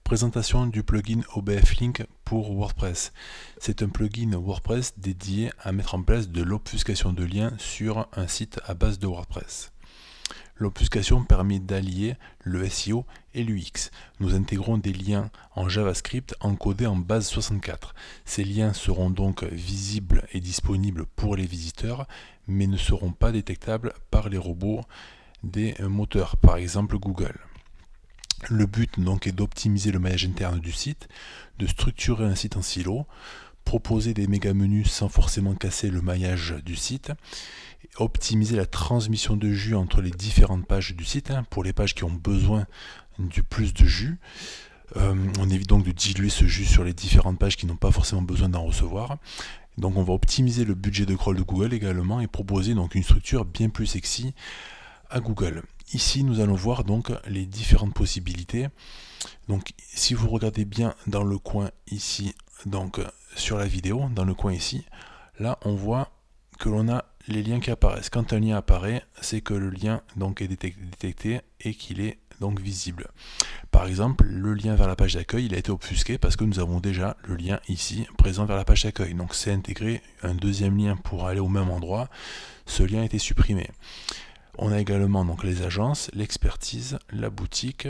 Présentation du plugin OBF Link pour WordPress. C'est un plugin WordPress dédié à mettre en place de l'obfuscation de liens sur un site à base de WordPress. L'obfuscation permet d'allier le SEO et l'UX. Nous intégrons des liens en JavaScript encodés en base 64. Ces liens seront donc visibles et disponibles pour les visiteurs, mais ne seront pas détectables par les robots des moteurs, par exemple Google. Le but donc est d'optimiser le maillage interne du site, de structurer un site en silo, proposer des méga menus sans forcément casser le maillage du site, optimiser la transmission de jus entre les différentes pages du site, pour les pages qui ont besoin du plus de jus. On évite donc de diluer ce jus sur les différentes pages qui n'ont pas forcément besoin d'en recevoir. Donc on va optimiser le budget de crawl de Google également et proposer donc une structure bien plus sexy à Google. Ici, nous allons voir donc les différentes possibilités. Donc, si vous regardez bien dans le coin ici, donc sur la vidéo, dans le coin ici, là, on voit que l'on a les liens qui apparaissent. Quand un lien apparaît, c'est que le lien donc est détecté et qu'il est donc visible. Par exemple, le lien vers la page d'accueil, il a été obfusqué parce que nous avons déjà le lien ici présent vers la page d'accueil. Donc, c'est intégré un deuxième lien pour aller au même endroit. Ce lien a été supprimé. On a également donc les agences, l'expertise, la boutique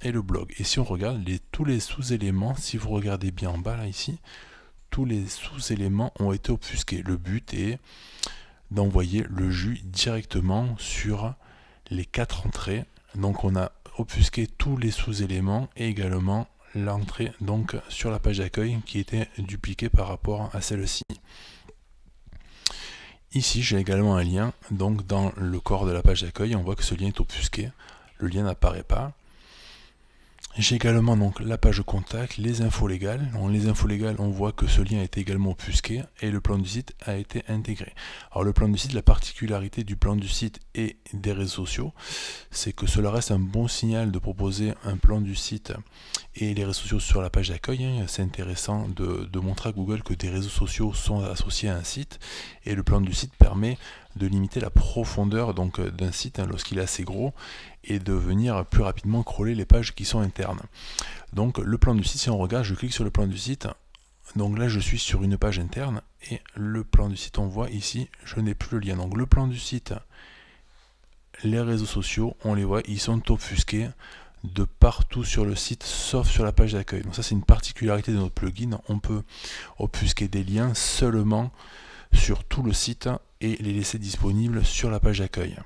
et le blog. Et si on regarde tous les sous-éléments, si vous regardez bien en bas là ici, tous les sous-éléments ont été obfusqués. Le but est d'envoyer le jus directement sur les 4 entrées. Donc on a obfusqué tous les sous-éléments et également l'entrée donc sur la page d'accueil qui était dupliquée par rapport à celle-ci. Ici, j'ai également un lien, donc dans le corps de la page d'accueil, on voit que ce lien est obfusqué, le lien n'apparaît pas. J'ai également donc la page contact, les infos légales. Dans les infos légales, on voit que ce lien a été également obfusqué et le plan du site a été intégré. Alors le plan du site, la particularité du plan du site et des réseaux sociaux, c'est que cela reste un bon signal de proposer un plan du site et les réseaux sociaux sur la page d'accueil. C'est intéressant de montrer à Google que des réseaux sociaux sont associés à un site et le plan du site permet de limiter la profondeur donc d'un site lorsqu'il est assez gros et de venir plus rapidement crawler les pages qui sont internes. Donc le plan du site, si on regarde, je clique sur le plan du site, donc là je suis sur une page interne et le plan du site, on voit ici, je n'ai plus le lien. Donc le plan du site, les réseaux sociaux, on les voit, ils sont obfusqués de partout sur le site sauf sur la page d'accueil. Donc ça c'est une particularité de notre plugin, on peut obfusquer des liens seulement sur tout le site et les laisser disponibles sur la page d'accueil.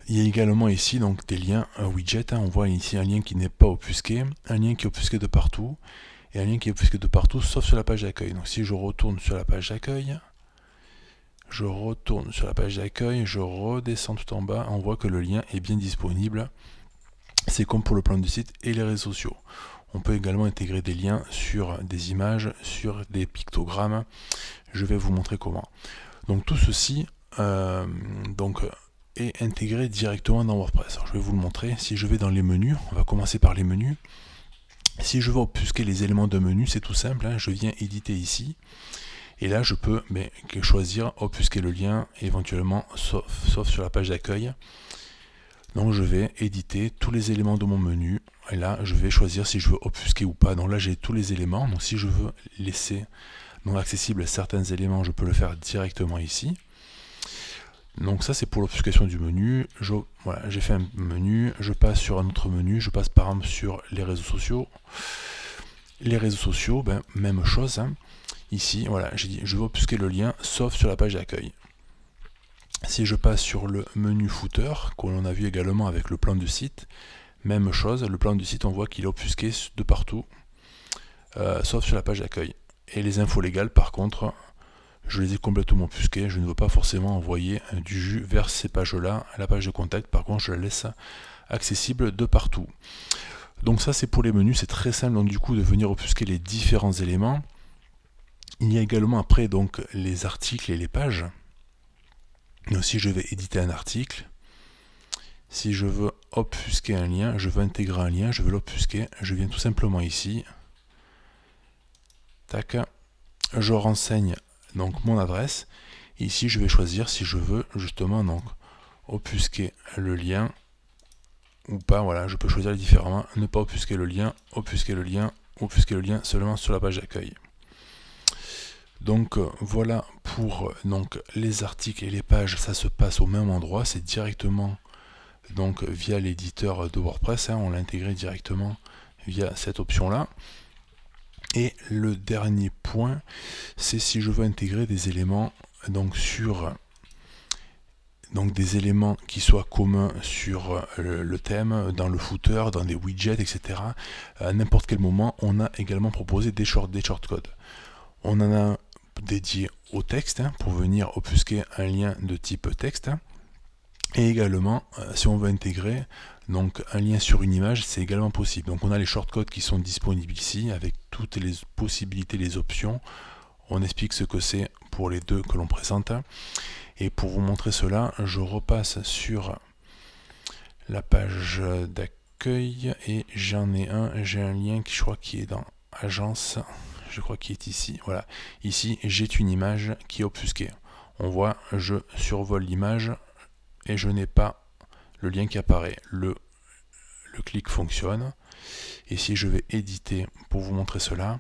Il y a également ici donc des liens widget, on voit ici un lien qui n'est pas obfusqué, un lien qui est obfusqué de partout et un lien qui est obfusqué de partout sauf sur la page d'accueil. Donc si je retourne sur la page d'accueil, je redescends tout en bas, on voit que le lien est bien disponible. C'est comme pour le plan du site et les réseaux sociaux. On peut également intégrer des liens sur des images, sur des pictogrammes. Je vais vous montrer comment. Donc tout ceci est intégré directement dans WordPress. Alors, je vais vous le montrer. Si je vais dans les menus, on va commencer par les menus. Si je veux obfusquer les éléments de menu, c'est tout simple. Je viens éditer ici. Et là, je peux choisir obfusquer le lien, éventuellement, sauf sur la page d'accueil. Donc je vais éditer tous les éléments de mon menu et là je vais choisir si je veux obfusquer ou pas. Donc là j'ai tous les éléments, donc si je veux laisser non accessible certains éléments, je peux le faire directement ici. Donc ça c'est pour l'obfuscation du menu. Voilà, j'ai fait un menu, je passe sur un autre menu, je passe par exemple sur les réseaux sociaux. Les réseaux sociaux, même chose. Ici, voilà, j'ai dit je veux obfusquer le lien sauf sur la page d'accueil. Si je passe sur le menu footer, que l'on a vu également avec le plan du site, même chose, le plan du site on voit qu'il est obfusqué de partout, sauf sur la page d'accueil. Et les infos légales par contre, je les ai complètement obfusquées, je ne veux pas forcément envoyer du jus vers ces pages-là. La page de contact par contre je la laisse accessible de partout. Donc ça c'est pour les menus, c'est très simple donc du coup de venir obfusquer les différents éléments. Il y a également après donc les articles et les pages. Donc, si je vais éditer un article, si je veux obfusquer un lien, je veux intégrer un lien, je veux l'obfusquer, je viens tout simplement ici, tac, je renseigne donc mon adresse, ici je vais choisir si je veux justement donc obfusquer le lien ou pas, voilà, je peux choisir différemment, ne pas offusquer le lien, offusquer le lien, offusquer le lien seulement sur la page d'accueil. Donc voilà pour donc, les articles et les pages, ça se passe au même endroit, c'est directement donc via l'éditeur de WordPress, on l'a intégré directement via cette option là. Et le dernier point, c'est si je veux intégrer des éléments donc sur des éléments qui soient communs sur le thème, dans le footer, dans des widgets, etc. À n'importe quel moment, on a également proposé des shortcodes. On en a un dédié au texte pour venir offusquer un lien de type texte. Et également, si on veut intégrer donc un lien sur une image, c'est également possible. Donc on a les shortcodes qui sont disponibles ici avec toutes les possibilités, les options. On explique ce que c'est pour les deux que l'on présente. Et pour vous montrer cela, je repasse sur la page d'accueil et j'ai un lien qui je crois qui est dans agence, je crois qu'il est ici. Voilà, ici j'ai une image qui est obfusquée. On voit, je survole l'image et je n'ai pas le lien qui apparaît. Le clic fonctionne. Et si je vais éditer pour vous montrer cela,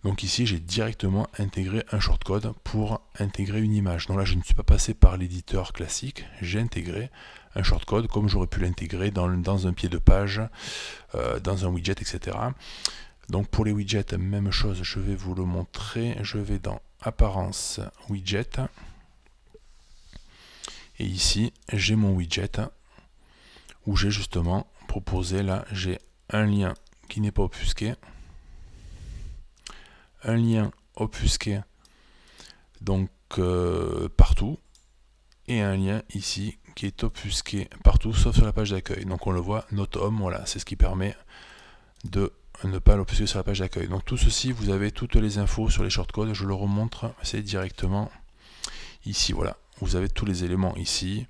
donc ici j'ai directement intégré un shortcode pour intégrer une image. Donc là je ne suis pas passé par l'éditeur classique, j'ai intégré un shortcode comme j'aurais pu l'intégrer dans un pied de page, dans un widget, etc. Donc pour les widgets, même chose, je vais vous le montrer. Je vais dans Apparence Widget. Et ici, j'ai mon widget où j'ai justement proposé, là, j'ai un lien qui n'est pas offusqué, un lien offusqué donc partout, et un lien ici qui est offusqué partout sauf sur la page d'accueil. Donc on le voit, Note Home, voilà, c'est ce qui permet de ne pas l'offusquer sur la page d'accueil. Donc tout ceci, vous avez toutes les infos sur les shortcodes, je le remontre, c'est directement ici, voilà. Vous avez tous les éléments ici.